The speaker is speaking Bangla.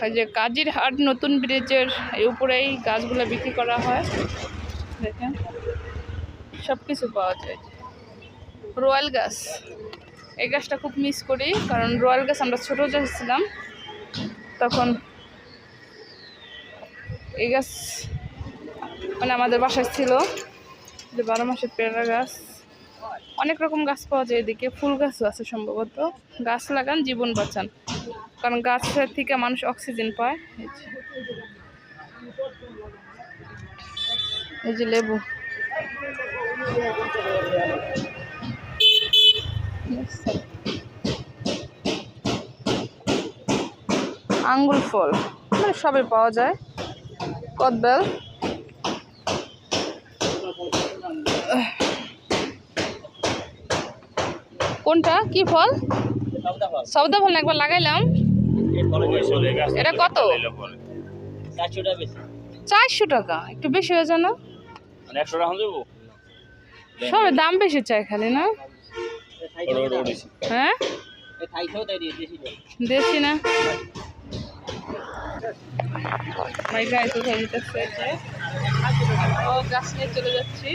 এই যে কাজিরহাট নতুন ব্রিজের উপরেই গাছগুলো বিক্রি করা হয়। দেখেন সব কিছু পাওয়া যায়। রয়্যাল গাছ, এই গাছটা খুব মিস করি, কারণ রয়্যাল গাছ আমরা ছোটো যাচ্ছিলাম তখন এই গাছ মানে আমাদের বাসায় ছিল। যে 12 মাসের পেয়ারা গাছ, অনেক রকম গাছ পাওয়া যায় এদিকে। ফুল গাছও আছে সম্ভবত। গাছ লাগান, জীবন বাঁচান, কারণ গাছের থেকে মানুষ অক্সিজেন পায়। এই যে লেবু, আঙ্গুর ফল, মানে সবই পাওয়া যায়। কদবেল, কোনটা কি ফল? সৌদা ফল। একবার লাগাইলাম। এটা কত? 400 টাকা। একটু বেশি হয়ে যায় না? সবের দাম বেশি চাই খালি, না? হ্যাঁ দেশি না। গায়ে কোথায় যেতেছে, ও গাছ নিয়ে চলে যাচ্ছি।